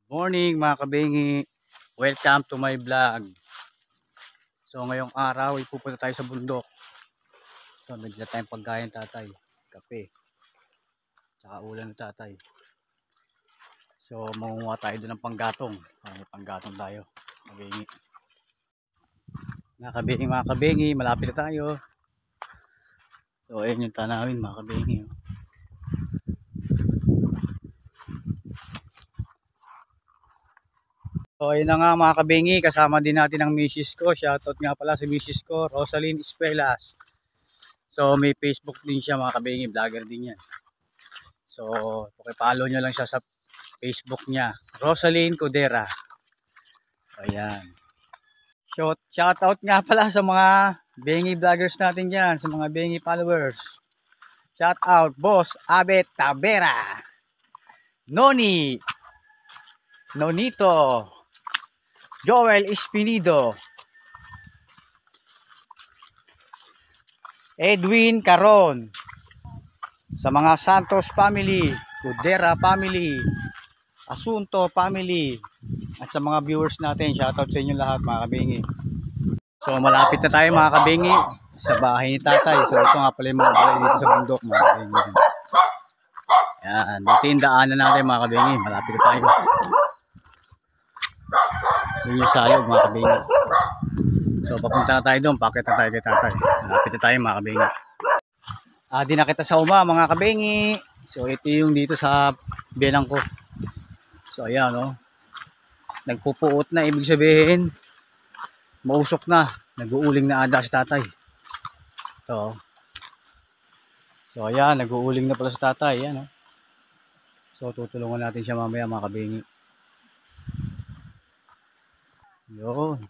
Morning mga kabengi, welcome to my vlog. So ngayong araw ay pupunta tayo sa bundok. So nagdala tayong pagkain tatay, kape, tsaka ulan ng tatay. So mangunguha tayo doon ng panggatong, may panggatong tayo kabengi. Mga kabengi, malapit na tayo. So ayun yung tanawin mga kabengi. So ayun na nga mga kabengi, kasama din natin ang misis ko. Shoutout nga pala sa misis ko, Rosaline Espelas. So may Facebook din siya mga kabengi, vlogger din yan. So pakipollow nyo lang siya sa Facebook niya, Rosaline Codera. Ayan. Shoutout nga pala sa mga bengi vloggers natin dyan, sa mga bengi followers. Shoutout Boss Abet Tabera, Noni, Nonito, Joel Espinido, Edwin Caron, sa mga Santos family, Codera family, Asunto family, at sa mga viewers natin, shoutout sa inyo lahat mga kabengi. So malapit na tayo mga kabengi sa bahay ni tatay. So ito nga pala yung mga bahay dito sa bundok mga kabengi. Yan, dito yung daanan natin mga kabengi, malapit na tayo. Yun yung salog mga kabengi. So papunta na tayo doon, pakita tayo kay tatay. Malapit na tayo mga kabengi. Di na kita sa uma mga kabengi. So ito yung dito sa biyanang ko. So ayan o. Nagpupuot na, ibig sabihin mausok na. Nag-uuling na ada si tatay. So ayan, nag-uuling na pala si tatay. Ayan o. So tutulungan natin siya mamaya mga kabengi. Yun.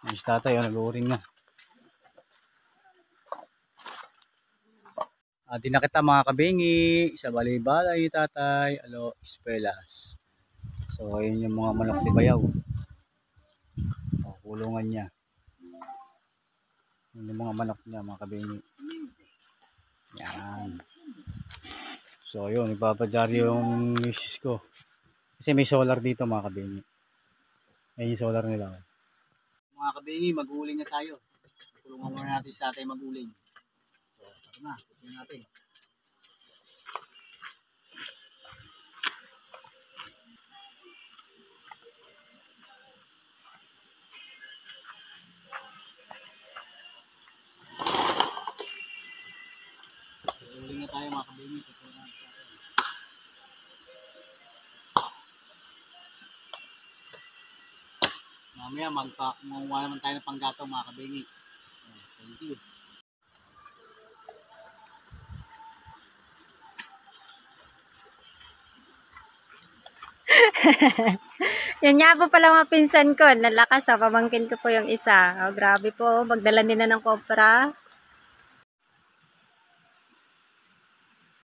Nice tatay o, nag-uuling na. Di na kita mga kabengi sa balay-balay ni tatay, alo, Espelas. So ayun yung mga manok ni Bayaw. Kulungan niya. Yun yung mga manok niya mga kabengi. Yan. So yun, ipapadyaryo yung misis ko. Kasi may solar dito mga kabengi. Ayun yung solar nila. Mga kabengi, mag-uuling na tayo. Tulungan muna natin sa tatay mag-uling. So tara na, tutuloy natin. Uling na tayo mga kabengi. Mamaya manguha naman tayo ng panggatong mga kabengi. Thank you. Yan nga po pala mga pinsan ko. Lalakas pamangkin ko po yung isa. Oh, grabe po. Magdala nila ng kopra.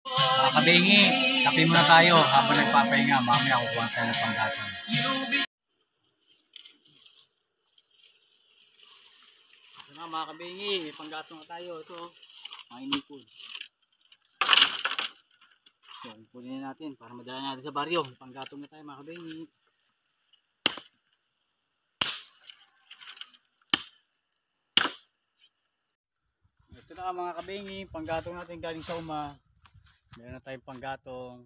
Mga kabengi, kape muna tayo habang nagpapahinga. Mamaya kukuha tayo ng panggatong. Ito na mga kabengi, may panggatong na tayo. Ito, mainipod. So, kunin natin para madala natin sa baryo. Panggatong na tayo mga kabengi. Ito na mga kabengi, panggatong natin galing sa uma. Meron na tayong panggatong.